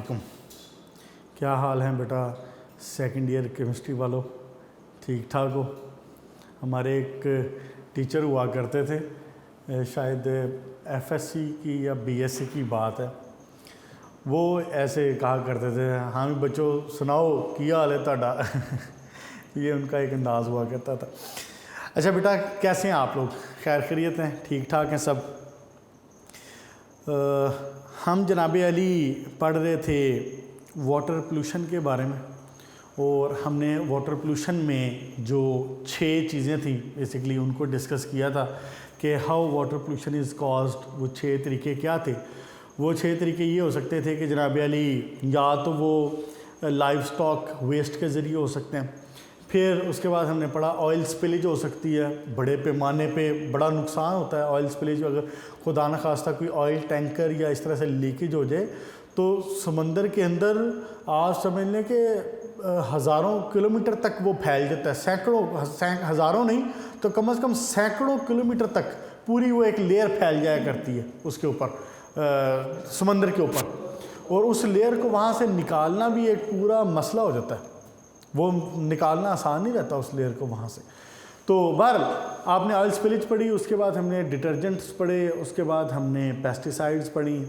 वालेकुम। क्या हाल है बेटा सेकंड ईयर केमिस्ट्री वालों, ठीक ठाक हो? हमारे एक टीचर हुआ करते थे, शायद एफएससी की या बीएससी की बात है, वो ऐसे कहा करते थे, हाँ भी बच्चों सुनाओ की हाल है ताड़ा ये उनका एक अंदाज़ हुआ करता था। अच्छा बेटा, कैसे हैं आप लोग? खैर खैरियत हैं, ठीक ठाक हैं सब? हम जनाब अली पढ़ रहे थे वाटर पोल्यूशन के बारे में, और हमने वाटर पोल्यूशन में जो 6 चीज़ें थी बेसिकली उनको डिस्कस किया था कि how water pollution is caused. वो 6 तरीके क्या थे? वो 6 तरीके ये हो सकते थे कि जनाब अली या तो वो लाइव स्टॉक वेस्ट के ज़रिए हो सकते हैं, फिर उसके बाद हमने पढ़ा ऑयल स्पिलेज हो सकती है, बड़े पैमाने पे बड़ा नुकसान होता है ऑयल स्पिलेज। अगर खुदा न खास्ता कोई ऑयल टैंकर या इस तरह से लीकेज हो जाए तो समंदर के अंदर आप समझ लें कि हज़ारों किलोमीटर तक वो फैल जाता है, हज़ारों नहीं तो कम से कम सैकड़ों किलोमीटर तक पूरी वो एक लेयर फैल जाया करती है उसके ऊपर, समंदर के ऊपर, और उस लेयर को वहाँ से निकालना भी एक पूरा मसला हो जाता है। वो निकालना आसान नहीं रहता उस लेयर को वहाँ से। तो बहरहाल आपने ऑयल स्पिलेज पढ़ी, उसके बाद हमने डिटर्जेंट्स पढ़े, उसके बाद हमने पेस्टिसाइड्स पढ़ी,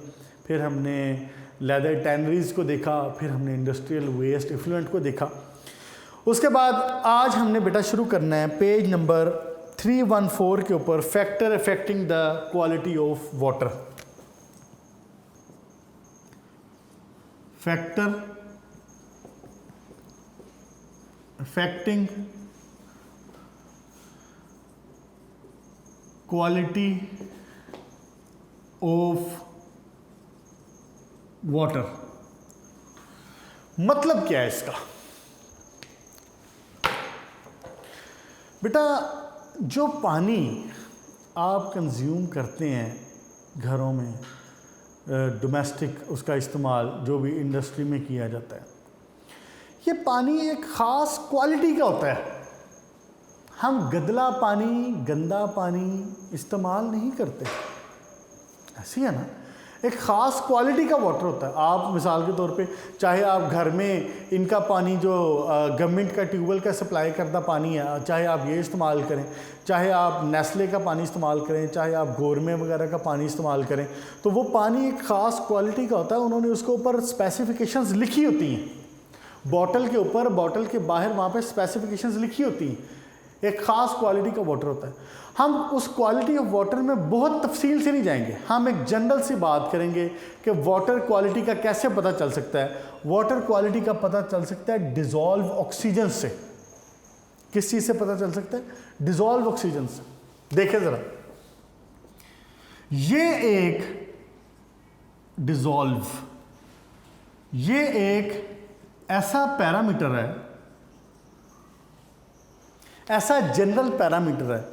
फिर हमने लेदर टैनरीज़ को देखा, फिर हमने इंडस्ट्रियल वेस्ट इफ्लुएंट को देखा। उसके बाद आज हमने बेटा शुरू करना है पेज नंबर 314 के ऊपर, factor affecting the quality of water. Factor affecting quality of water। मतलब क्या है इसका? बेटा जो पानी आप कंज्यूम करते हैं घरों में, डोमेस्टिक उसका इस्तेमाल जो भी इंडस्ट्री में किया जाता है, ये पानी एक ख़ास क्वालिटी का होता है। हम गंदला पानी, गंदा पानी इस्तेमाल नहीं करते, ऐसी है ना। एक ख़ास क्वालिटी का वाटर होता है। आप मिसाल के तौर पे चाहे आप घर में इनका पानी जो गवर्नमेंट का ट्यूबवेल का सप्लाई करता पानी है, चाहे आप ये इस्तेमाल करें, चाहे आप नेस्ले का पानी इस्तेमाल करें, चाहे आप गोरमे वगैरह का पानी इस्तेमाल करें, तो वो पानी एक ख़ास क्वालिटी का होता है। उन्होंने उसके ऊपर स्पेसिफिकेशंस लिखी होती हैं, बॉटल के ऊपर, बॉटल के बाहर वहाँ पे स्पेसिफिकेशंस लिखी होती हैं। एक ख़ास क्वालिटी का वाटर होता है। हम उस क्वालिटी ऑफ वाटर में बहुत तफसील से नहीं जाएंगे, हम एक जनरल सी बात करेंगे कि वाटर क्वालिटी का कैसे पता चल सकता है। वाटर क्वालिटी का पता चल सकता है डिज़ोल्व ऑक्सीजन से। किस चीज़ से पता चल सकता है? डिज़ोल्व ऑक्सीजन से। देखें ज़रा, ये एक डिज़ोल्व, ये एक ऐसा पैरामीटर है, ऐसा जनरल पैरामीटर है।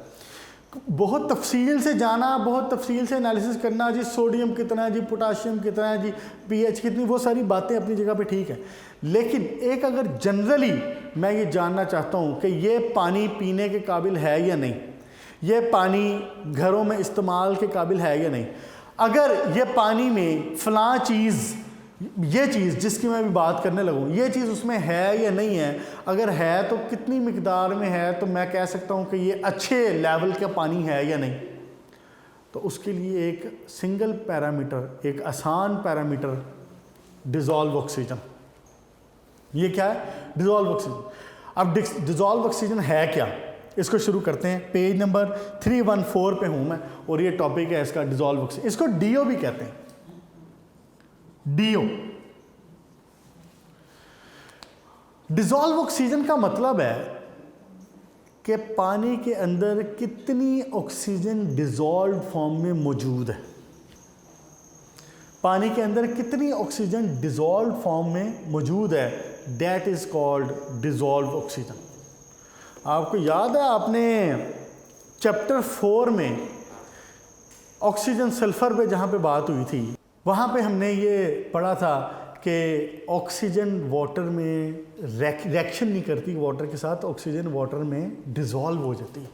बहुत तफसील से जाना, बहुत तफसील से एनालिसिस करना, जी सोडियम कितना है, जी पोटाशियम कितना है, जी पीएच कितनी, वो सारी बातें अपनी जगह पे ठीक है। लेकिन एक अगर जनरली मैं ये जानना चाहता हूँ कि ये पानी पीने के काबिल है या नहीं, ये पानी घरों में इस्तेमाल के काबिल है या नहीं, अगर ये पानी में फ़लाँ चीज़, ये चीज़ जिसकी मैं अभी बात करने लगूँ, ये चीज़ उसमें है या नहीं है, अगर है तो कितनी मिकदार में है, तो मैं कह सकता हूँ कि ये अच्छे लेवल का पानी है या नहीं। तो उसके लिए एक सिंगल पैरामीटर, एक आसान पैरामीटर, डिज़ोल्व ऑक्सीजन। ये क्या है? Dissolve oxygen. अब डिज़ोल्व ऑक्सीजन है क्या, इसको शुरू करते हैं। पेज नंबर 314 पे हूँ मैं, और ये टॉपिक है इसका डिज़ोल्व ऑक्सीजन। इसको DO भी कहते हैं, DO। डिज़ोल्व ऑक्सीजन का मतलब है कि पानी के अंदर कितनी ऑक्सीजन डिज़ोल्व फॉर्म में मौजूद है। पानी के अंदर कितनी ऑक्सीजन डिज़ोल्व फॉर्म में मौजूद है, that is called dissolve oxygen. आपको याद है, आपने चैप्टर 4 में ऑक्सीजन सल्फर पे जहाँ पे बात हुई थी, वहाँ पे हमने ये पढ़ा था कि ऑक्सीजन वाटर में रिएक्शन नहीं करती, वाटर के साथ ऑक्सीजन वाटर में डिज़ोल्व हो जाती है।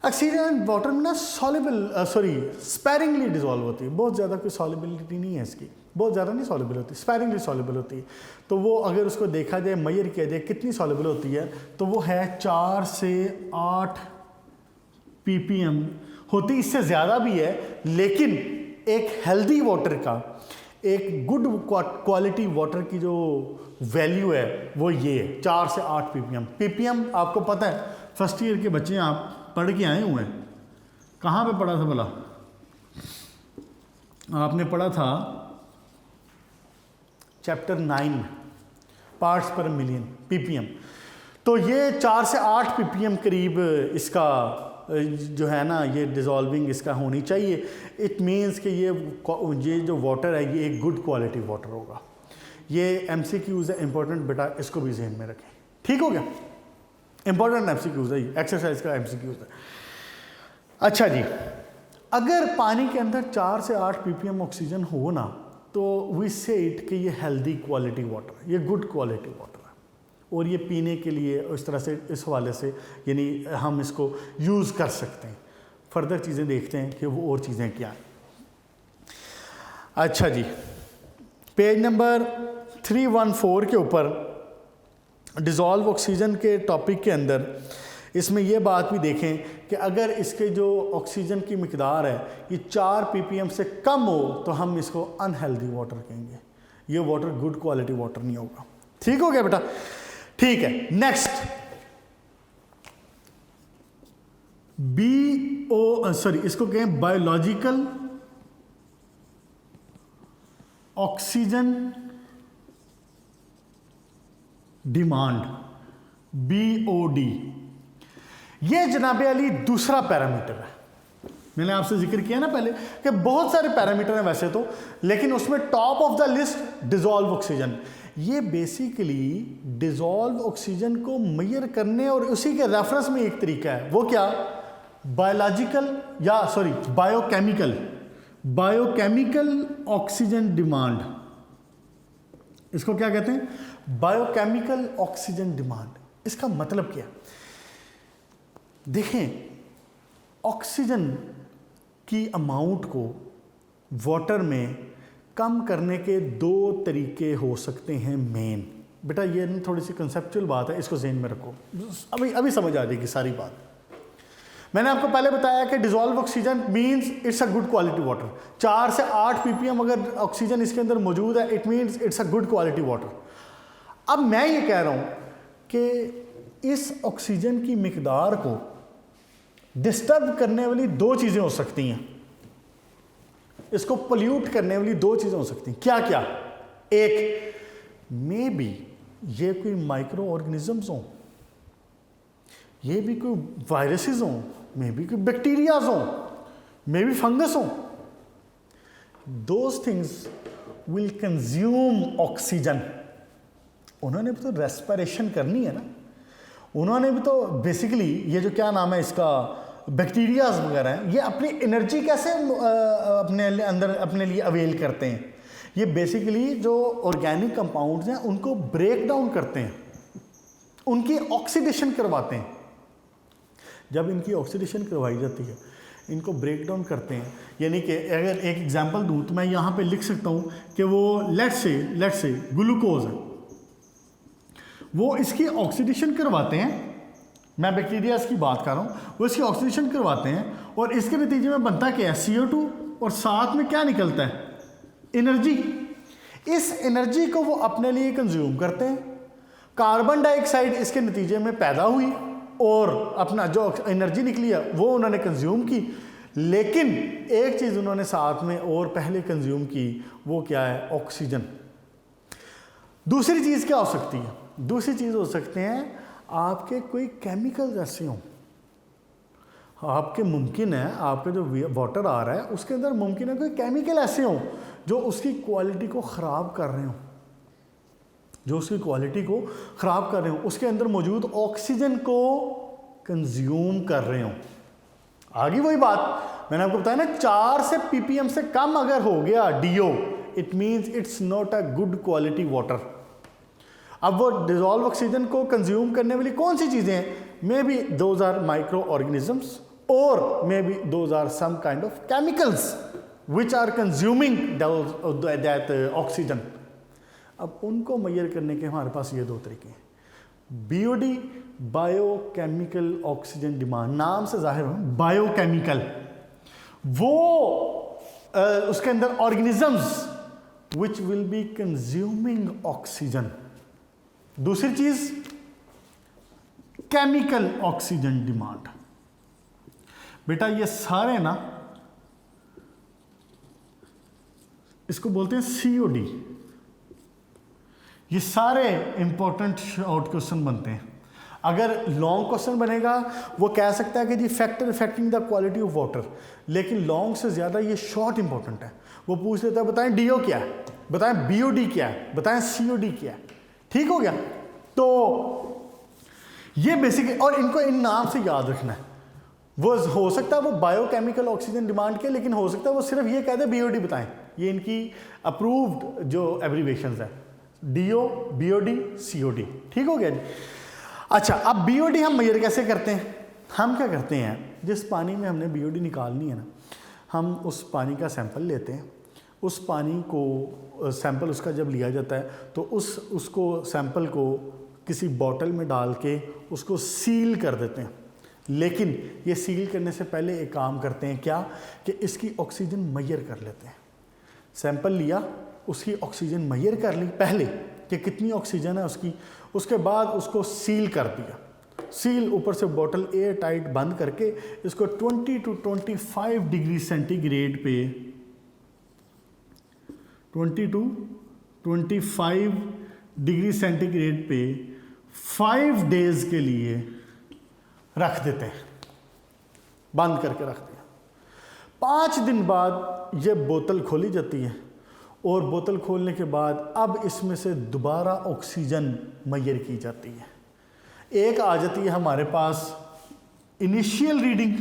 ऑक्सीजन वाटर में ना स्पेरिंगली डिज़ोल्व होती है, बहुत ज़्यादा कोई सॉल्युबिलिटी नहीं है इसकी, बहुत ज़्यादा नहीं सॉल्युबल होती, स्पैरिंगली सॉल्युबल होती है। तो वो अगर उसको देखा जाए, मेजर किया जाए कितनी सॉल्युबल होती है, तो वो है 4 से 8 ppm होती, इससे ज़्यादा भी है। लेकिन एक हेल्दी वाटर का, एक गुड क्वालिटी वाटर की जो वैल्यू है वो ये है 4 से 8 ppm। ppm आपको पता है, फर्स्ट ईयर के बच्चे आप पढ़ के आए हुए हैं, कहाँ पे पढ़ा था भला? आपने पढ़ा था चैप्टर 9 में, पार्ट्स पर मिलियन, ppm। तो ये 4 से 8 ppm करीब इसका जो है ना, ये डिज़ोल्विंग इसका होनी चाहिए। इट मीन्स कि ये जो वाटर है ये एक गुड क्वालिटी वाटर होगा। ये MCQs है इंपॉर्टेंट, बेटा इसको भी जहन में रखें, ठीक हो गया? इंपॉर्टेंट MCQs है, एक्सरसाइज का MCQs है। अच्छा जी, अगर पानी के अंदर 4 से 8 ppm ऑक्सीजन हो ना, तो वी से इट कि ये हेल्दी क्वालिटी वाटर, ये गुड क्वालिटी वाटर है, और ये पीने के लिए इस तरह से, इस हवाले से यानी हम इसको यूज़ कर सकते हैं। फर्दर चीज़ें देखते हैं कि वो और चीज़ें क्या हैं। अच्छा जी, पेज नंबर 314 के ऊपर डिज़ोल्व ऑक्सीजन के टॉपिक के अंदर इसमें यह बात भी देखें कि अगर इसके जो ऑक्सीजन की मिकदार है ये 4 ppm से कम हो तो हम इसको अनहेल्दी वाटर कहेंगे। ये वाटर गुड क्वालिटी वाटर नहीं होगा। ठीक हो गया बेटा? ठीक है, नेक्स्ट इसको कहें बायोलॉजिकल ऑक्सीजन डिमांड, BOD। ये जनाब अली दूसरा पैरामीटर है। मैंने आपसे जिक्र किया ना पहले कि बहुत सारे पैरामीटर हैं वैसे तो, लेकिन उसमें top of the list dissolve oxygen. ये बेसिकली डिज़ोल्व ऑक्सीजन को मेजर करने और उसी के रेफरेंस में एक तरीका है, वो क्या? Biochemical oxygen demand. इसको क्या कहते हैं? Biochemical oxygen demand. इसका मतलब क्या? देखें, ऑक्सीजन की अमाउंट को वाटर में कम करने के 2 तरीके हो सकते हैं मेन। बेटा ये थोड़ी सी कंसेप्चुअल बात है, इसको ज़हन में रखो, अभी समझ आ जाएगी सारी बात। मैंने आपको पहले बताया कि dissolved oxygen means it's a good quality water. 4 से 8 ppm अगर ऑक्सीजन इसके अंदर मौजूद है, it means it's a good quality water. अब मैं ये कह रहा हूँ कि इस ऑक्सीजन की मिकदार को डिस्टर्ब करने वाली 2 चीज़ें हो सकती हैं, इसको पोल्यूट करने वाली 2 चीज़ें हो सकती हैं। क्या क्या? एक, मे बी ये कोई माइक्रो ऑर्गेनिजम्स हों, ये भी कोई वायरसेस हों, मे बी कोई बैक्टीरियाज हों, मे बी फंगस हों। Those things will consume oxygen. उन्होंने भी तो रेस्पिरेशन करनी है ना, उन्होंने भी तो बेसिकली ये जो क्या नाम है इसका, बैक्टीरियाज वगैरह हैं, ये अपनी एनर्जी कैसे अपने अंदर अपने लिए अवेल करते हैं? ये बेसिकली जो ऑर्गेनिक कंपाउंड्स हैं उनको ब्रेक डाउन करते हैं, उनकी ऑक्सीडेशन करवाते हैं। जब इनकी ऑक्सीडेशन करवाई जाती है, इनको ब्रेक डाउन करते हैं। यानी कि अगर एक एग्जांपल दूं तो मैं यहाँ पे लिख सकता हूँ कि वो लेट्स से ग्लूकोज है, वो इसकी ऑक्सीडेशन करवाते हैं। मैं बैक्टीरियाज की बात कर रहा हूँ, वो इसकी ऑक्सीडेशन करवाते हैं और इसके नतीजे में बनता क्या है? CO2, और साथ में क्या निकलता है? एनर्जी। इस एनर्जी को वो अपने लिए कंज्यूम करते हैं। कार्बन डाइऑक्साइड इसके नतीजे में पैदा हुई और अपना जो एनर्जी निकली है वो उन्होंने कंज्यूम की। लेकिन एक चीज़ उन्होंने साथ में और पहले कंज्यूम की, वो क्या है? ऑक्सीजन। दूसरी चीज़ क्या हो सकती है? दूसरी चीज़ हो सकते हैं आपके कोई केमिकल्स ऐसे हों, आपके मुमकिन है आपका जो वाटर आ रहा है उसके अंदर मुमकिन है कोई केमिकल ऐसे हों जो उसकी क्वालिटी को ख़राब कर रहे हों, उसके अंदर मौजूद ऑक्सीजन को कंज्यूम कर रहे हों। आगे वही बात मैंने आपको बताया ना, 4 से ppm से कम अगर हो गया DO, it means it's not a good quality water. अब वो डिज़ोल्व ऑक्सीजन को कंज्यूम करने वाली कौन सी चीज़ें हैं? Maybe those are microorganisms और maybe those are some kind of chemicals. Which are consuming that oxygen. अब उनको मेजर करने के हमारे पास ये दो तरीके हैं। बीओडी, बायोकेमिकल ऑक्सीजन डिमांड, नाम से जाहिर है बायोकेमिकल, वो उसके अंदर organisms which will be consuming oxygen. दूसरी चीज केमिकल ऑक्सीजन डिमांड। बेटा ये सारे ना, इसको बोलते हैं सीओडी। ये सारे इंपॉर्टेंट शॉर्ट क्वेश्चन बनते हैं। अगर लॉन्ग क्वेश्चन बनेगा वो कह सकता है कि जी factor affecting the quality of water, लेकिन लॉन्ग से ज़्यादा ये शॉर्ट इंपॉर्टेंट है। वो पूछ लेता है बताएं डीओ क्या है, बताएं बीओडी क्या है, बताएं सीओडी क्या है। ठीक हो गया। तो ये बेसिक, और इनको इन नाम से याद रखना है। वो हो सकता है वो बायोकेमिकल ऑक्सीजन डिमांड के, लेकिन हो सकता है वो सिर्फ ये कह दे बीओडी बताएं। ये इनकी अप्रूव्ड जो एब्रीवेशंस है, डीओ, बीओडी, सीओडी। ठीक हो गया जी। अच्छा, अब बीओडी हम मेजर कैसे करते हैं? हम क्या करते हैं, जिस पानी में हमने बीओडी निकालनी है ना, हम उस पानी का सैंपल लेते हैं। उस पानी को सैंपल उसका जब लिया जाता है तो उसको सैंपल को किसी बॉटल में डाल के उसको सील कर देते हैं। लेकिन ये सील करने से पहले एक काम करते हैं क्या, कि इसकी ऑक्सीजन मेजर कर लेते हैं। सैंपल लिया, उसकी ऑक्सीजन मेजर कर ली पहले कि कितनी ऑक्सीजन है उसकी, उसके बाद उसको सील कर दिया। सील ऊपर से बोतल एयर टाइट बंद करके इसको 20 to 25 डिग्री सेंटीग्रेड पे 20 to 25 डिग्री सेंटीग्रेड पे 5 डेज के लिए रख देते हैं, बंद करके रख दिया। 5 दिन बाद ये बोतल खोली जाती है और बोतल खोलने के बाद अब इसमें से दोबारा ऑक्सीजन मेजर की जाती है। एक आ जाती है हमारे पास इनिशियल रीडिंग,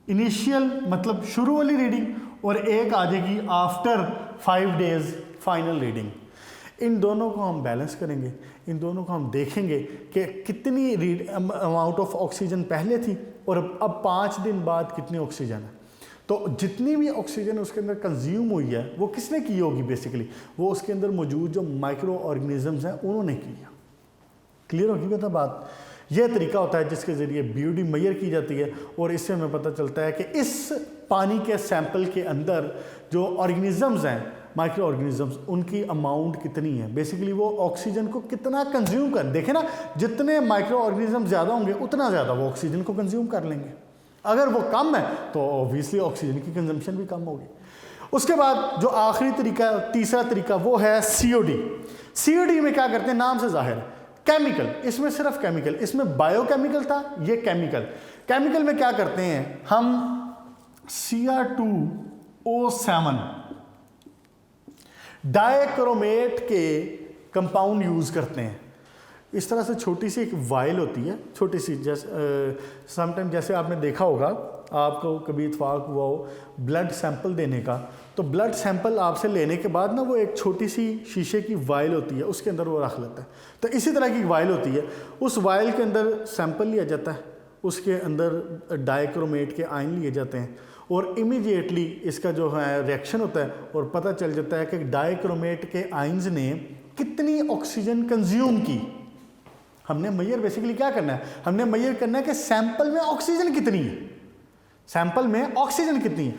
इनिशियल मतलब शुरू वाली रीडिंग, और एक आ जाएगी आफ्टर 5 डेज फाइनल रीडिंग। इन दोनों को हम बैलेंस करेंगे, इन दोनों को हम देखेंगे कि कितनी अमाउंट ऑफ ऑक्सीजन पहले थी और अब 5 दिन बाद कितनी ऑक्सीजन है। तो जितनी भी ऑक्सीजन उसके अंदर कंज्यूम हुई है वो किसने की होगी? बेसिकली वो उसके अंदर मौजूद जो माइक्रो ऑर्गेनिजम्स हैं उन्होंने की है। क्लियर होगी बेटा बात? यह तरीका होता है जिसके ज़रिए बीओडी मेजर की जाती है, और इससे हमें पता चलता है कि इस पानी के सैंपल के अंदर जो ऑर्गेनिजम्स हैं, माइक्रो ऑर्गेनिजम्स, उनकी अमाउंट कितनी है। बेसिकली वो ऑक्सीजन को कितना कंज्यूम कर, देखें ना, जितने माइक्रो ऑर्गेनिज्म ज़्यादा होंगे उतना ज़्यादा वो ऑक्सीजन को कंज्यूम कर लेंगे। अगर वो कम है तो ऑब्वियसली ऑक्सीजन की कंजम्पशन भी कम होगी। उसके बाद जो आखिरी तरीका, तीसरा तरीका, वो है सीओडी। सीओडी में क्या करते हैं, नाम से जाहिर है केमिकल, इसमें सिर्फ केमिकल, इसमें बायोकेमिकल था, ये केमिकल। केमिकल में क्या करते हैं हम, Cr2O7 डाइक्रोमेट के कंपाउंड यूज करते हैं। इस तरह से छोटी सी एक वाइल होती है, छोटी सी, जैसे समटाइम जैसे आपने देखा होगा, आपको कभी इत्फाक हुआ हो ब्लड सैंपल देने का, तो ब्लड सैंपल आपसे लेने के बाद ना वो एक छोटी सी शीशे की वाइल होती है, उसके अंदर वो रख लेता है। तो इसी तरह की वाइल होती है, उस वाइल के अंदर सैंपल लिया जाता है, उसके अंदर डाइक्रोमेट के आयन लिए जाते हैं, और इमीडिएटली इसका जो है रिएक्शन होता है और पता चल जाता है कि डाइक्रोमेट के आयन्स ने कितनी ऑक्सीजन कंज्यूम की। हमने मेजर बेसिकली क्या करना है, हमने मेजर करना है कि सैंपल में ऑक्सीजन कितनी है, सैंपल में ऑक्सीजन कितनी है,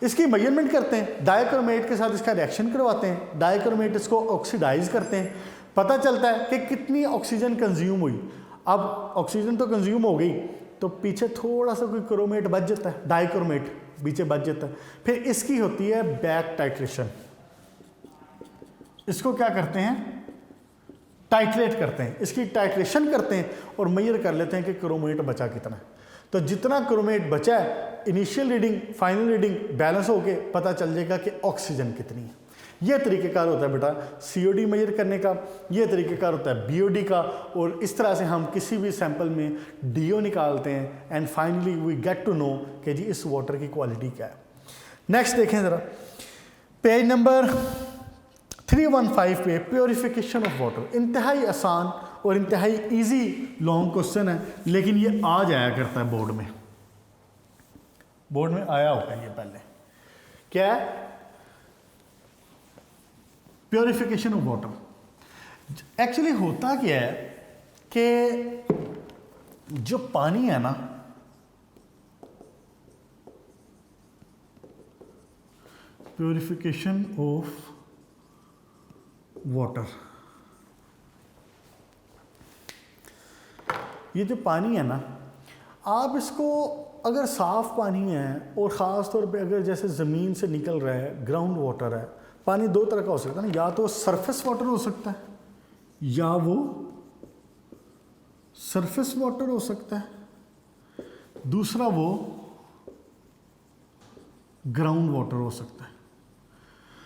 इसकी मेजरमेंट करते हैं। डाइक्रोमेट के साथ इसका रिएक्शन करवाते हैं, डाइक्रोमेट इसको ऑक्सीडाइज करते हैं, पता चलता है कि कितनी ऑक्सीजन कंज्यूम हुई। अब ऑक्सीजन तो कंज्यूम हो गई, तो पीछे थोड़ा सा कोई क्रोमेट बच जाता है, डाइक्रोमेट पीछे बच जाता है। फिर इसकी होती है बैक टाइट्रेशन, इसको क्या करते हैं, टाइट्रेट करते हैं, इसकी टाइट्रेशन करते हैं और मेजर कर लेते हैं कि क्रोमेट बचा कितना है। तो जितना क्रोमेट बचा है, initial reading final reading balance होके पता चल जाएगा कि ऑक्सीजन कितनी है। यह तरीक़ेकार होता है बेटा सीओडी मेजर करने का, यह तरीक़ेकार होता है बीओडी का, और इस तरह से हम किसी भी सैंपल में डीओ निकालते हैं and finally we get to know कि जी इस वाटर की क्वालिटी क्या है। नेक्स्ट देखें ज़रा, पेज नंबर 315 पे प्योरिफिकेशन ऑफ वाटर। इंतहाई आसान और इंतहाई इजी लॉन्ग क्वेश्चन है, लेकिन ये आ जाया करता है बोर्ड में, बोर्ड में आया होगा ये पहले क्या है? Purification of water. एक्चुअली होता क्या है कि जो पानी है ना, प्योरिफिकेशन ऑफ वाटर, ये जो पानी है ना, आप इसको अगर साफ़ पानी है और ख़ास तौर पे अगर जैसे ज़मीन से निकल रहा है, ग्राउंड वाटर है, पानी दो तरह का हो सकता है ना, या तो सरफेस वाटर हो सकता है या वो सरफेस वाटर हो सकता है, दूसरा वो ग्राउंड वाटर हो सकता है।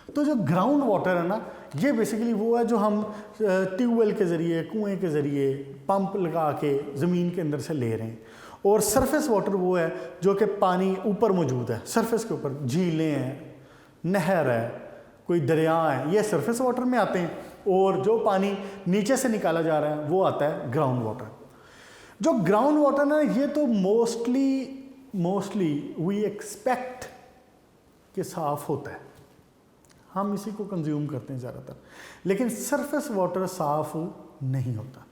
तो जो ग्राउंड वाटर है ना, ये बेसिकली वो है जो हम ट्यूबवेल के ज़रिए, कुएं के ज़रिए, पंप लगा के ज़मीन के अंदर से ले रहे हैं। और सरफेस वाटर वो है जो कि पानी ऊपर मौजूद है, सरफेस के ऊपर, झीलें हैं, नहर है, कोई दरिया है, ये सरफेस वाटर में आते हैं। और जो पानी नीचे से निकाला जा रहा है वो आता है ग्राउंड वाटर। जो ग्राउंड वाटर ना, ये तो मोस्टली वी एक्सपेक्ट कि साफ़ होता है, हम इसी को कंज्यूम करते हैं ज़्यादातर, लेकिन सरफेस वाटर साफ़ नहीं होता।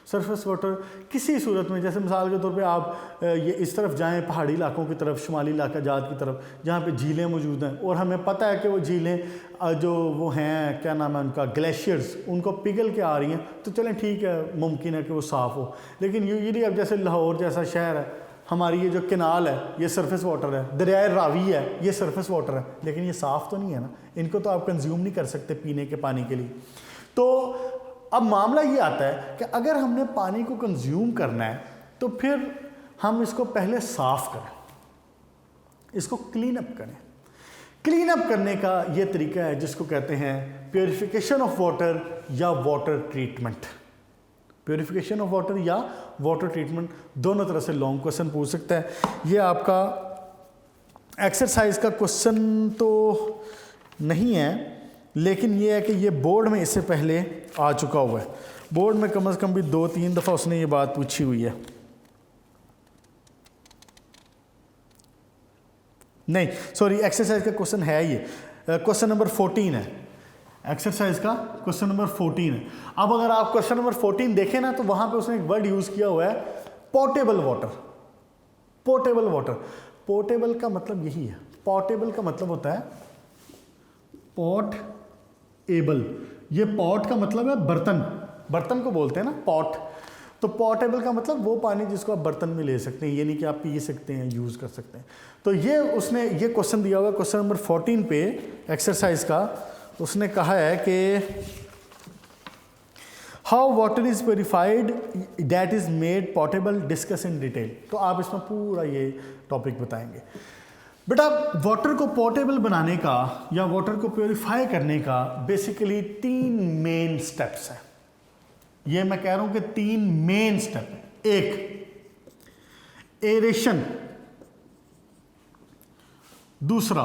सरफेस वाटर किसी सूरत में, जैसे मिसाल के तौर पे आप ये इस तरफ जाएं, पहाड़ी इलाकों की तरफ, शुमाली इलाका जात की तरफ, जहाँ पे झीलें मौजूद हैं और हमें पता है कि वो झीलें जो वो हैं, क्या नाम है उनका, ग्लेशियर्स, उनको पिघल के आ रही हैं, तो चलें ठीक है, मुमकिन है कि वो साफ़ हो। लेकिन यूजली अब जैसे लाहौर जैसा शहर है, हमारी ये जो केनाल है ये सरफेस वाटर है, दरियाए रावी है ये सरफेस वाटर है, लेकिन ये साफ़ तो नहीं है ना, इनको तो आप कंज्यूम नहीं कर सकते पीने के पानी के लिए। तो अब मामला ये आता है कि अगर हमने पानी को कंज्यूम करना है तो फिर हम इसको पहले साफ़ करें, इसको क्लीन अप करें। क्लीन अप करने का ये तरीका है जिसको कहते हैं प्योरिफिकेशन ऑफ वाटर या water treatment. Purification of water या वाटर ट्रीटमेंट, दोनों तरह से लॉन्ग क्वेश्चन पूछ सकता है। ये आपका एक्सरसाइज का क्वेश्चन तो नहीं है, लेकिन ये है कि ये बोर्ड में इससे पहले आ चुका हुआ है। बोर्ड में कम से कम भी 2-3 दफ़ा उसने ये बात पूछी हुई है। नहीं सॉरी, एक्सरसाइज का क्वेश्चन है ये, क्वेश्चन नंबर 14 है, एक्सरसाइज का क्वेश्चन नंबर 14 है। अब अगर आप क्वेश्चन नंबर 14 देखें ना, तो वहां पे उसने एक वर्ड यूज किया हुआ है, portable water. Portable water, portable का मतलब यही है, पोर्टेबल का मतलब होता है पॉट एबल। ये पॉट का मतलब है बर्तन, बर्तन को बोलते हैं ना पॉट। तो पोर्टेबल का मतलब वो पानी जिसको आप बर्तन में ले सकते हैं, ये नहीं कि आप पी सकते हैं, यूज कर सकते हैं। तो ये उसने ये क्वेश्चन दिया हुआ है, क्वेश्चन नंबर 14 पे एक्सरसाइज का। उसने कहा है कि how water is purified that is made portable, discuss in detail. तो आप इसमें पूरा ये टॉपिक बताएंगे। बेटा वाटर को पोर्टेबल बनाने का या वाटर को प्योरीफाई करने का बेसिकली 3 मेन स्टेप्स हैं। ये मैं कह रहा हूं कि 3 मेन स्टेप है। एक एरेशन, दूसरा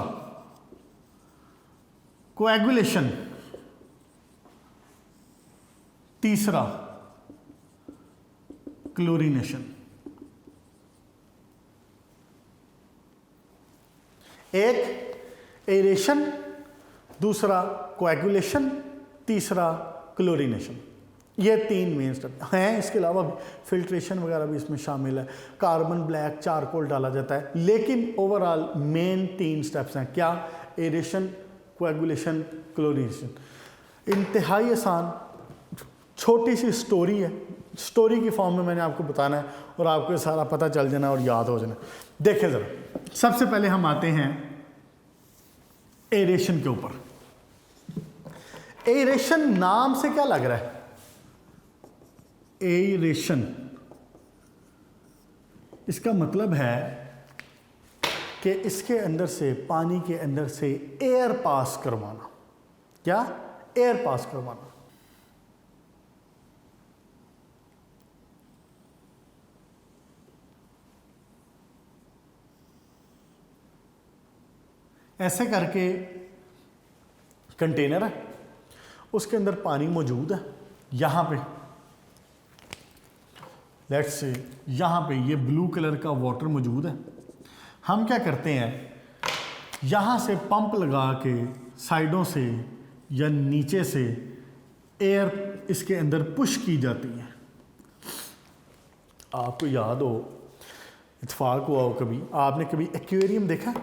कोएगुलेशन, तीसरा क्लोरीनेशन। एक एरेशन, दूसरा कोएगुलेशन, तीसरा क्लोरीनेशन। ये 3 मेन स्टेप हैं। इसके अलावा फिल्ट्रेशन वगैरह भी इसमें शामिल है, कार्बन ब्लैक, चारकोल डाला जाता है, लेकिन ओवरऑल मेन 3 स्टेप्स हैं। क्या? Aeration, coagulation, chlorination. इंतहाई आसान छोटी सी स्टोरी है, स्टोरी की फॉर्म में मैंने आपको बताना है और आपको सारा पता चल जाना और याद हो जाना। देखें ज़रा, सबसे पहले हम आते हैं एरेशन के ऊपर। एरेशन नाम से क्या लग रहा है? एरेशन, इसका मतलब है कि इसके अंदर से, पानी के अंदर से एयर पास करवाना। क्या? एयर पास करवाना। ऐसे करके कंटेनर है, उसके अंदर पानी मौजूद है। यहां पे लेट्स से यहाँ पे ये ब्लू कलर का वाटर मौजूद है। हम क्या करते हैं, यहाँ से पंप लगा के साइडों से या नीचे से एयर इसके अंदर पुश की जाती है। आपको याद हो, इत्तेफाक हुआ हो कभी, आपने कभी एक्वेरियम देखा?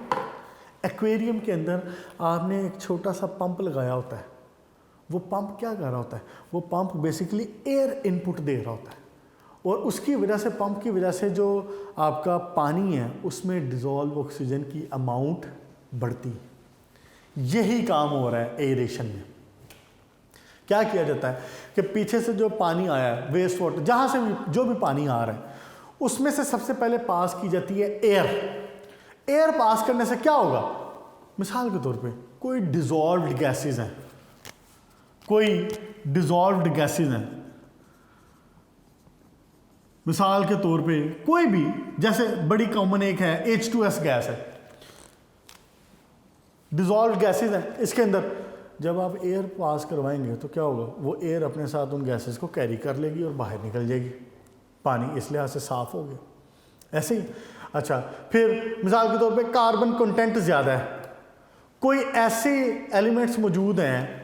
एक्वेरियम के अंदर आपने एक छोटा सा पंप लगाया होता है। वो पंप क्या कर रहा होता है? वो पंप बेसिकली एयर इनपुट दे रहा होता है, और उसकी वजह से, पंप की वजह से जो आपका पानी है उसमें डिज़ोल्व ऑक्सीजन की अमाउंट बढ़ती है। यही काम हो रहा है एयरेशन में। क्या किया जाता है कि पीछे से जो पानी आया है, वेस्ट वाटर, जहाँ से भी जो भी पानी आ रहा है, उसमें से सबसे पहले पास की जाती है एयर। एयर पास करने से क्या होगा? मिसाल के तौर पे कोई डिज़ोल्व्ड गैसेस हैं, मिसाल के तौर पे कोई भी, जैसे बड़ी कॉमन एक है H2S गैस है, डिज़ोल्व्ड गैसेस हैं इसके अंदर। जब आप एयर पास करवाएंगे तो क्या होगा? वो एयर अपने साथ उन गैसेस को कैरी कर लेगी और बाहर निकल जाएगी। पानी इस लिहाज से साफ़ हो गया। ऐसे ही अच्छा, फिर मिसाल के तौर पे कार्बन कंटेंट ज़्यादा है, कोई ऐसे एलिमेंट्स मौजूद हैं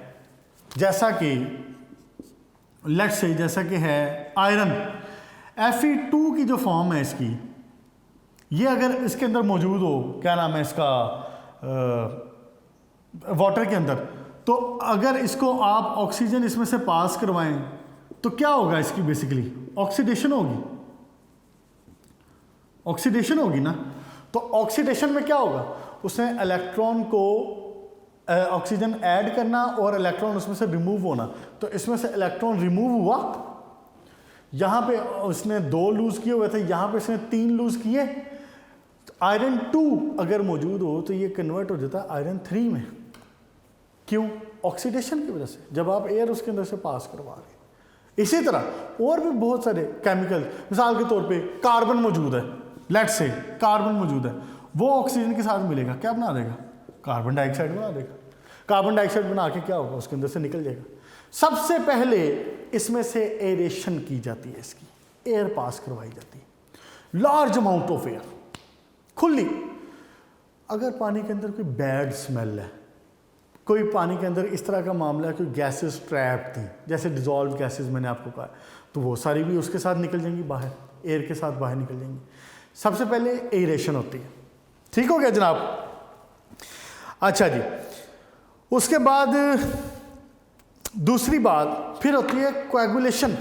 जैसा कि लेट्स से, जैसा कि है आयरन, Fe2 की जो फॉर्म है इसकी, ये अगर इसके अंदर मौजूद हो, क्या नाम है इसका, वाटर के अंदर, तो अगर इसको आप ऑक्सीजन इसमें से पास करवाएं तो क्या होगा? इसकी बेसिकली ऑक्सीडेशन होगी ना। तो ऑक्सीडेशन में क्या होगा? उसमें इलेक्ट्रॉन को ऑक्सीजन ऐड करना और इलेक्ट्रॉन उसमें से रिमूव होना। तो इसमें से इलेक्ट्रॉन रिमूव हुआ, यहाँ पे उसने 2 लूज़ किए हुए थे, यहाँ पे इसने 3 लूज़ किए। आयरन 2 अगर मौजूद हो तो ये कन्वर्ट हो जाता है आयरन 3 में। क्यों? ऑक्सीडेशन की वजह से, जब आप एयर उसके अंदर से पास करवा रहे हैं। इसी तरह और भी बहुत सारे केमिकल, मिसाल के तौर पे कार्बन मौजूद है, लेट्स से कार्बन मौजूद है, वो ऑक्सीजन के साथ मिलेगा, क्या बना देगा? कार्बन डाइऑक्साइड बना देगा। कार्बन डाइऑक्साइड बना के क्या होगा? उसके अंदर से निकल जाएगा। सबसे पहले इसमें से एरेशन की जाती है, इसकी एयर पास करवाई जाती है, लार्ज अमाउंट ऑफ एयर खुली। अगर पानी के अंदर कोई बैड स्मेल है, कोई पानी के अंदर इस तरह का मामला है, कोई गैसेस ट्रैप थी, जैसे डिज़ोल्व गैसेस मैंने आपको कहा, तो वो सारी भी उसके साथ निकल जाएंगी बाहर, एयर के साथ बाहर निकल जाएंगी। सबसे पहले एयरेशन होती है। ठीक हो गया जनाब? अच्छा जी, उसके बाद दूसरी बात फिर होती है कोएगुलेशन।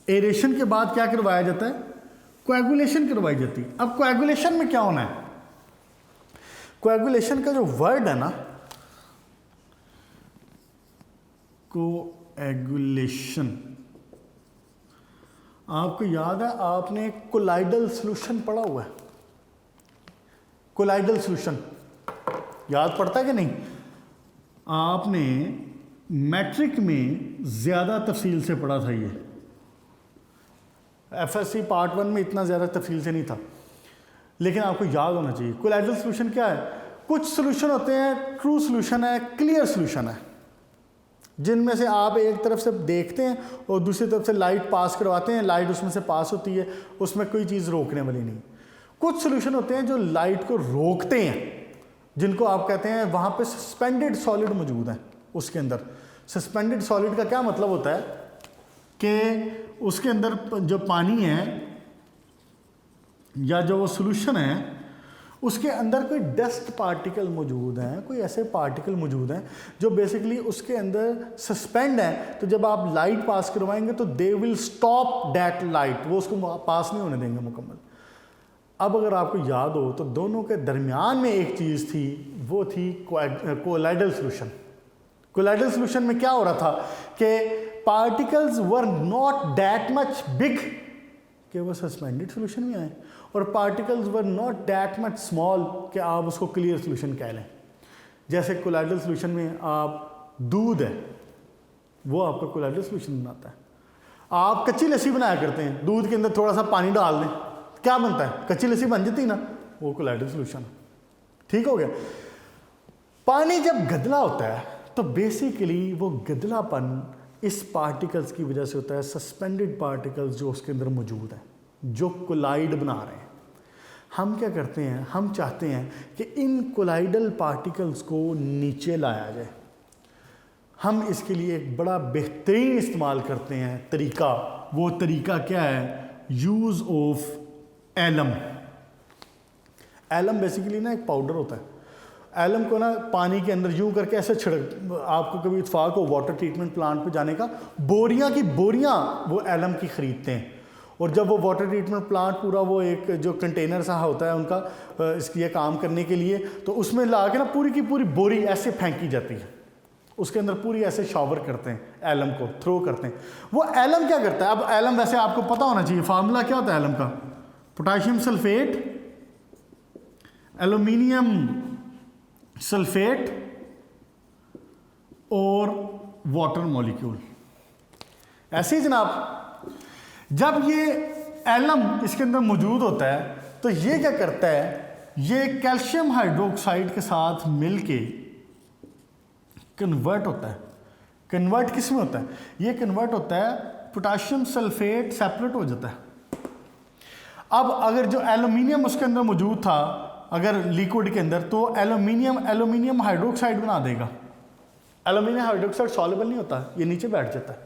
एयरेशन के बाद क्या करवाया जाता है? कोएगुलेशन करवाई जाती है। अब कोएगुलेशन में क्या होना है? कोएगुलेशन का जो वर्ड है ना, कोएगुलेशन, आपको याद है आपने कोलाइडल सॉल्यूशन पढ़ा हुआ है? कोलाइडल सॉल्यूशन याद पड़ता है कि नहीं? आपने मैट्रिक में ज़्यादा तफसील से पढ़ा था। ये एफएससी पार्ट 1 में इतना ज़्यादा तफसील से नहीं था, लेकिन आपको याद होना चाहिए। कोलाइडल सॉल्यूशन क्या है? कुछ सॉल्यूशन होते हैं ट्रू सॉल्यूशन है, क्लियर सॉल्यूशन है, जिनमें से आप एक तरफ से देखते हैं और दूसरी तरफ से लाइट पास करवाते हैं, लाइट उसमें से पास होती है, उसमें कोई चीज़ रोकने वाली नहीं। कुछ सॉल्यूशन होते हैं जो लाइट को रोकते हैं, जिनको आप कहते हैं वहाँ पे सस्पेंडेड सॉलिड मौजूद है उसके अंदर। सस्पेंडेड सॉलिड का क्या मतलब होता है कि उसके अंदर जो पानी है या जो वो सॉल्यूशन है उसके अंदर कोई डस्ट पार्टिकल मौजूद हैं, कोई ऐसे पार्टिकल मौजूद हैं जो बेसिकली उसके अंदर सस्पेंड हैं। तो जब आप लाइट पास करवाएंगे तो they will stop that light, वो उसको पास नहीं होने देंगे मुकम्मल। अब अगर आपको याद हो तो दोनों के दरमियान में एक चीज़ थी, वो थी कोलाइडल सॉल्यूशन। कोलाइडल सॉल्यूशन में क्या हो रहा था कि particles were not that much big कि वो सस्पेंडेड सॉल्यूशन में आए, और particles were not that much small कि आप उसको क्लियर सॉल्यूशन कह लें। जैसे कोलाइडल सॉल्यूशन में आप दूध है, वो आपका कोलाइडल सॉल्यूशन बनाता है। आप कच्ची लस्सी बनाया करते हैं, दूध के अंदर थोड़ा सा पानी डाल दें, क्या बनता है? कच्ची लस्सी बन जाती ना, वो कोलाइडल सॉल्यूशन। ठीक हो गया? पानी जब गदला होता है तो बेसिकली वो गदलापन इस पार्टिकल्स की वजह से होता है, सस्पेंडेड पार्टिकल्स जो उसके अंदर मौजूद हैं, जो कोलाइड बना रहे हैं। हम क्या करते हैं, हम चाहते हैं कि इन कोलाइडल पार्टिकल्स को नीचे लाया जाए। हम इसके लिए एक बड़ा बेहतरीन इस्तेमाल करते हैं तरीका। वो तरीका क्या है? Use of alum. Alum basically ना एक पाउडर होता है। एलम को ना पानी के अंदर यूं करके ऐसे छिड़क, आपको कभी इत्फाक हो वाटर ट्रीटमेंट प्लांट पे जाने का, बोरियां की बोरियां वो एलम की ख़रीदते हैं। और जब वो वाटर ट्रीटमेंट प्लांट पूरा वो एक जो कंटेनर सा होता है उनका इसके काम करने के लिए, तो उसमें ला के ना पूरी की पूरी बोरी ऐसे फेंकी जाती है, उसके अंदर पूरी ऐसे शावर करते हैं, एलम को थ्रो करते हैं। वो एलम क्या करता है? अब एलम वैसे आपको पता होना चाहिए, फार्मूला क्या होता है एलम का? पोटाशियम सल्फेट, एल्यूमिनियम सल्फेट और वाटर मॉलिक्यूल। ऐसे ही जनाब, जब ये एलम इसके अंदर मौजूद होता है तो ये क्या करता है? ये कैल्शियम हाइड्रोक्साइड के साथ मिलके कन्वर्ट होता है। कन्वर्ट किस में होता है? ये कन्वर्ट होता है, पोटाशियम सल्फेट सेपरेट हो जाता है। अब अगर जो एल्यूमिनियम उसके अंदर मौजूद था अगर लिक्विड के अंदर, तो एल्यूमिनियम हाइड्रोक्साइड बना देगा। एल्यूमिनियम हाइड्रोक्साइड सॉल्युबल नहीं होता, ये नीचे बैठ जाता है।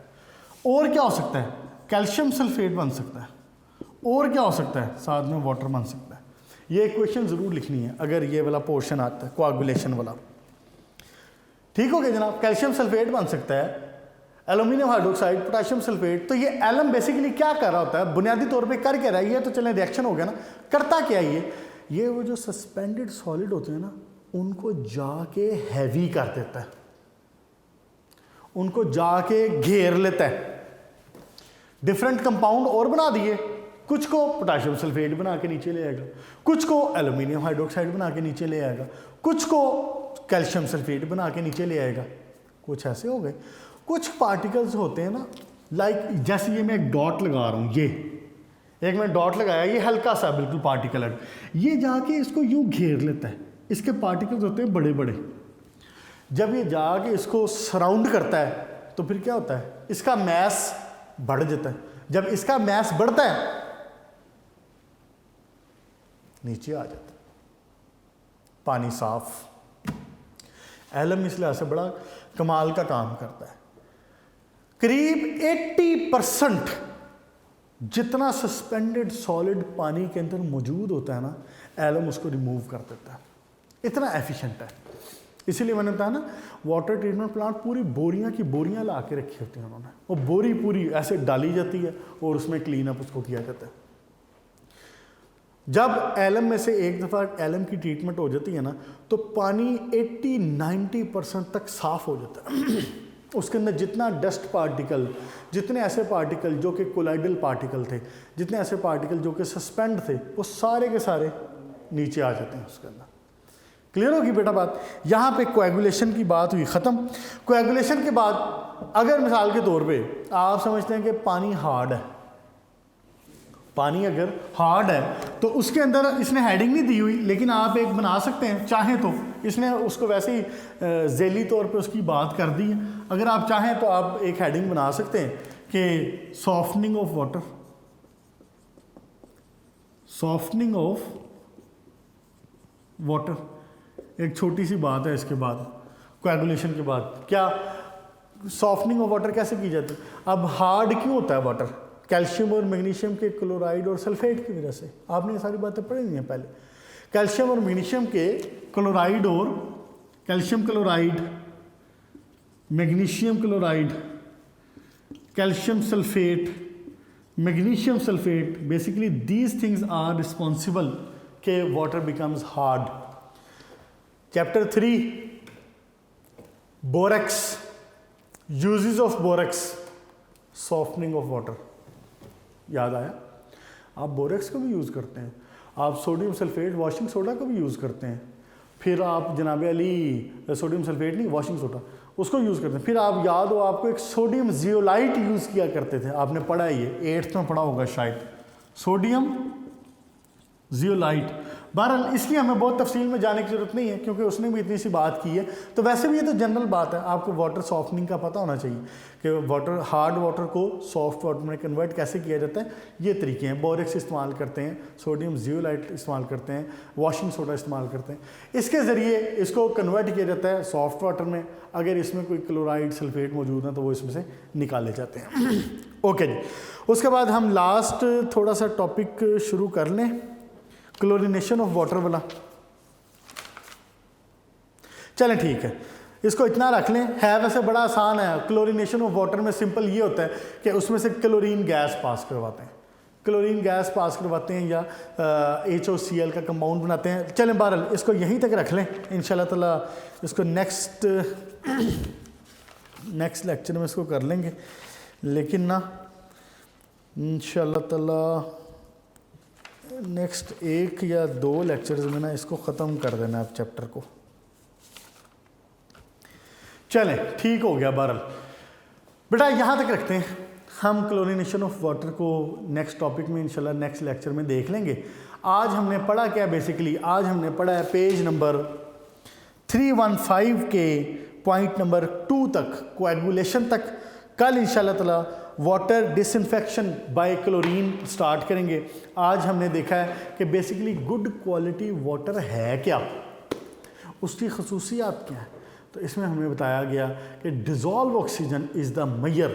और क्या हो सकता है? कैल्शियम सल्फेट बन सकता है। और क्या हो सकता है? साथ में वाटर बन सकता है। ये इक्वेशन ज़रूर लिखनी है अगर ये वाला पोर्शन आता है, कोआगुलेशन वाला। ठीक हो गया जनाब? कैल्शियम सल्फेट बन सकता है, एल्यूमिनियम हाइड्रोक्साइड, पोटाशियम सल्फेट। तो ये एलम बेसिकली क्या कर रहा होता है? बुनियादी तौर पे कर क्या रहा है? ये तो चलें रिएक्शन हो गया ना, करता क्या है ये वो जो सस्पेंडेड सॉलिड होते हैं ना, उनको जाके हैवी कर देता है, उनको जाके घेर लेता है। डिफरेंट कंपाउंड और बना दिए, कुछ को पोटाशियम सल्फेट बना के नीचे ले आएगा, कुछ को एल्यूमिनियम हाइड्रोक्साइड बना के नीचे ले आएगा, कुछ को कैल्शियम सल्फेट बना के नीचे ले आएगा। कुछ ऐसे हो गए। कुछ पार्टिकल्स होते हैं ना, लाइक जैसे ये मैं एक डॉट लगा रहा हूँ, ये एक मैं डॉट लगाया, ये हल्का सा बिल्कुल पार्टिकल है, ये जाके इसको यूं घेर लेता है। इसके पार्टिकल्स होते हैं बड़े बड़े। जब ये जाके इसको सराउंड करता है तो फिर क्या होता है? इसका मैस बढ़ जाता है। जब इसका मैस बढ़ता है नीचे आ जाता है। पानी साफ। एलम इस लिहाज से बड़ा कमाल का काम करता है। करीब 80% जितना सस्पेंडेड सॉलिड पानी के अंदर मौजूद होता है ना, एलम उसको रिमूव कर देता है। इतना एफिशिएंट है। इसीलिए मैंने बताया ना, वाटर ट्रीटमेंट प्लांट पूरी बोरियां की बोरियां ला के रखी होती हैं उन्होंने। वो बोरी पूरी ऐसे डाली जाती है और उसमें क्लीन अप उसको किया जाता है। जब एलम में से एक दफ़ा एलम की ट्रीटमेंट हो जाती है ना, तो पानी 80-90% तक साफ़ हो जाता है। उसके अंदर जितना डस्ट पार्टिकल, जितने ऐसे पार्टिकल जो कि कोलाइडल पार्टिकल थे, जितने ऐसे पार्टिकल जो कि सस्पेंड थे, वो सारे के सारे नीचे आ जाते हैं उसके अंदर। क्लियर होगी बेटा बात? यहाँ पे कोएगुलेशन की बात हुई ख़त्म। कोएगुलेशन के बाद अगर मिसाल के तौर पे आप समझते हैं कि पानी हार्ड है, पानी अगर हार्ड है तो उसके अंदर इसने हेडिंग नहीं दी हुई, लेकिन आप एक बना सकते हैं चाहें तो। इसने उसको वैसे ही जेली तौर पे उसकी बात कर दी है। अगर आप चाहें तो आप एक हेडिंग बना सकते हैं कि softening of water, softening of water. एक छोटी सी बात है इसके बाद, कोएगुलेशन के बाद क्या सॉफ्टनिंग ऑफ वाटर कैसे की जाती है? अब हार्ड क्यों होता है वाटर? कैल्शियम और मैग्नीशियम के क्लोराइड और सल्फेट की वजह से। आपने ये सारी बातें पढ़ी हुई हैं पहले। कैल्शियम और मैग्नीशियम के क्लोराइड और calcium chloride, magnesium chloride, calcium sulphate, magnesium sulphate, basically these things are responsible के water becomes hard. Chapter 3 borax, uses of borax, softening of water. याद आया? आप बोरेक्स को भी यूज़ करते हैं, आप सोडियम सल्फेट वॉशिंग सोडा को भी यूज़ करते हैं, फिर आप जनाब अली सोडियम सल्फेट नहीं वॉशिंग सोडा उसको यूज़ करते हैं। फिर आप याद हो आपको एक सोडियम जियोलाइट यूज़ किया करते थे, आपने पढ़ा है, ये 8th में पढ़ा होगा शायद, सोडियम जियोलाइट। बहरहाल इसकी हमें बहुत तफसील में जाने की ज़रूरत नहीं है क्योंकि उसने भी इतनी सी बात की है। तो वैसे भी ये तो जनरल बात है, आपको वाटर सॉफ्टनिंग का पता होना चाहिए कि वाटर, हार्ड वाटर को सॉफ्ट वाटर में कन्वर्ट कैसे किया जाता है। ये तरीके हैं, बोरेक्स इस्तेमाल करते हैं, सोडियम जियोलाइट इस्तेमाल करते हैं, वॉशिंग सोडा इस्तेमाल करते हैं, इसके ज़रिए इसको कन्वर्ट किया जाता है सॉफ्ट वाटर में। अगर इसमें कोई क्लोराइड सल्फेट मौजूद है तो वो इसमें से निकाले जाते हैं। ओके जी, उसके बाद हम लास्ट थोड़ा सा टॉपिक शुरू कर लें, क्लोरीनेशन ऑफ वाटर वाला। चलें ठीक है, इसको इतना रख लें, है वैसे बड़ा आसान है। क्लोरीनेशन ऑफ वाटर में सिंपल ये होता है कि उसमें से क्लोरीन गैस पास करवाते हैं, क्लोरीन गैस पास करवाते हैं या HOCl का कंपाउंड बनाते हैं। चलें बहरहाल इसको यहीं तक रख लें, इंशाल्लाह ताला इसको नेक्स्ट लेक्चर में इसको कर लेंगे। लेकिन ना इंशाल्लाह ताला नेक्स्ट 1 या 2 लेक्चर्स में ना इसको ख़त्म कर देना है चैप्टर को। चलें ठीक हो गया। बहरहाल बेटा यहाँ तक रखते हैं, हम क्लोरीनेशन ऑफ वाटर को नेक्स्ट टॉपिक में इंशाल्लाह नेक्स्ट लेक्चर में देख लेंगे। आज हमने पढ़ा क्या बेसिकली, आज हमने पढ़ा है पेज नंबर 315 के पॉइंट नंबर 2 तक, कोएगुलेशन तक। कल इंशाल्लाह ताला water disinfection by chlorine start करेंगे। आज हमने देखा है कि बेसिकली गुड क्वालिटी वाटर है क्या, उसकी खसूसियात क्या है। तो इसमें हमें बताया गया कि dissolved oxygen is the major.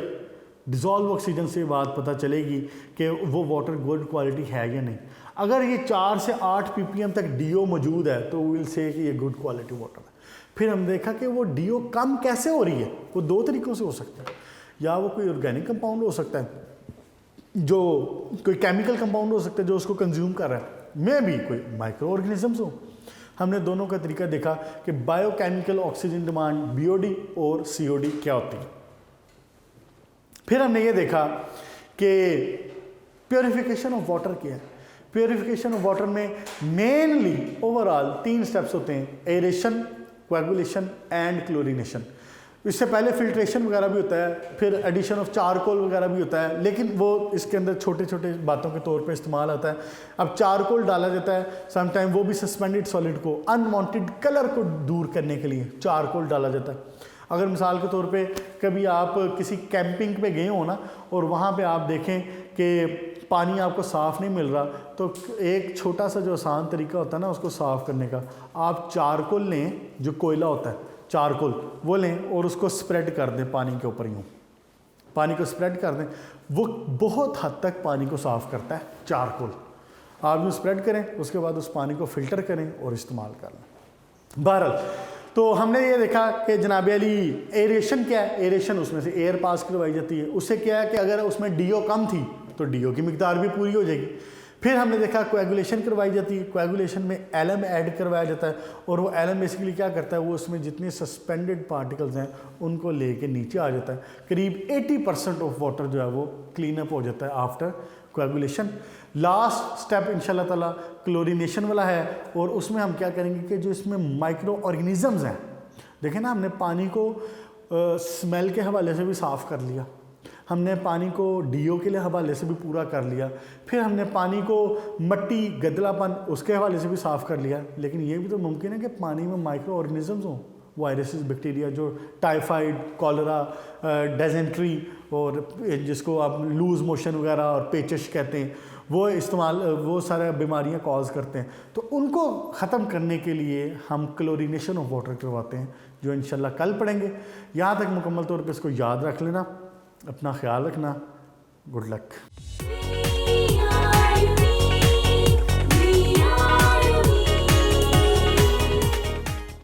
Dissolved oxygen से बात पता चलेगी कि वो वाटर गुड क्वालिटी है या नहीं। अगर ये 4 से 8 ppm तक DO मौजूद है तो विल से कि ये गुड क्वालिटी वाटर है। फिर हम देखा कि वो DO कम कैसे हो रही है, वो 2 तरीक़ों से हो सकता है। या वो कोई ऑर्गेनिक कंपाउंड हो सकता है, जो कोई केमिकल कंपाउंड हो सकता है जो उसको कंज्यूम कर रहा है, में भी कोई माइक्रो ऑर्गेनिजम्स हो। हमने दोनों का तरीका देखा कि बायोकेमिकल ऑक्सीजन डिमांड BOD और COD क्या होती है। फिर हमने ये देखा कि प्योरीफिकेशन ऑफ वाटर क्या है। प्योरीफिकेशन ऑफ वाटर में मेनली ओवरऑल 3 स्टेप्स होते हैं, एरेशन, कोएगुलेशन एंड क्लोरीनेशन। इससे पहले फिल्ट्रेशन वगैरह भी होता है, फिर एडिशन ऑफ चारकोल वगैरह भी होता है, लेकिन वो इसके अंदर छोटे छोटे बातों के तौर पे इस्तेमाल आता है। अब चारकोल डाला जाता है समटाइम, वो भी सस्पेंडेड सॉलिड को, अनवांटेड कलर को दूर करने के लिए चारकोल डाला जाता है। अगर मिसाल के तौर पे कभी आप किसी कैंपिंग पे गए हो ना और वहाँ पे आप देखें कि पानी आपको साफ़ नहीं मिल रहा, तो एक छोटा सा जो आसान तरीका होता है ना उसको साफ़ करने का, आप चारकोल लें, जो कोयला होता है चारकोल, वो लें और उसको स्प्रेड कर दें पानी के ऊपर, यूँ पानी को स्प्रेड कर दें, वो बहुत हद तक पानी को साफ़ करता है चारकोल। आप यूँ स्प्रेड करें, उसके बाद उस पानी को फ़िल्टर करें और इस्तेमाल कर लें। बहरहाल तो हमने ये देखा कि जनाब अली एरेशन क्या है, एरेशन उसमें से एयर पास करवाई जाती है। उससे क्या है कि अगर उसमें DO कम थी तो DO की मिकदार भी पूरी हो जाएगी। फिर हमने देखा कोएगुलेशन करवाई जाती है, कोएगुलेशन में एलम ऐड करवाया जाता है और वो एलम बेसिकली क्या करता है, वो उसमें जितने सस्पेंडेड पार्टिकल्स हैं उनको लेके नीचे आ जाता है। करीब 80% ऑफ वाटर जो है वो क्लीन अप हो जाता है आफ्टर कोएगुलेशन। लास्ट स्टेप इंशाल्लाह ताला क्लोरीनेशन वाला है और उसमें हम क्या करेंगे कि जो इसमें माइक्रो ऑर्गेनिजम्स हैं, देखें ना हमने पानी को स्मेल के हवाले से भी साफ़ कर लिया, हमने पानी को DO के लिए हवाले से भी पूरा कर लिया, फिर हमने पानी को मट्टी गदलापन उसके हवाले से भी साफ़ कर लिया। लेकिन ये भी तो मुमकिन है कि पानी में माइक्रो ऑर्गेनिजम्स हों, वायरसेस, बैक्टीरिया, जो टाइफाइड, कॉलरा, डेजेंट्री और जिसको आप लूज़ मोशन वगैरह और पेचिश कहते हैं, वो सारे बीमारियां कॉज करते हैं। तो उनको ख़त्म करने के लिए हम क्लोरीनेशन ऑफ वाटर करवाते हैं, जो इंशाल्लाह कल पढ़ेंगे। यहाँ तक मुकम्मल तौर पे इसको याद रख लेना, अपना ख्याल रखना। Good luck.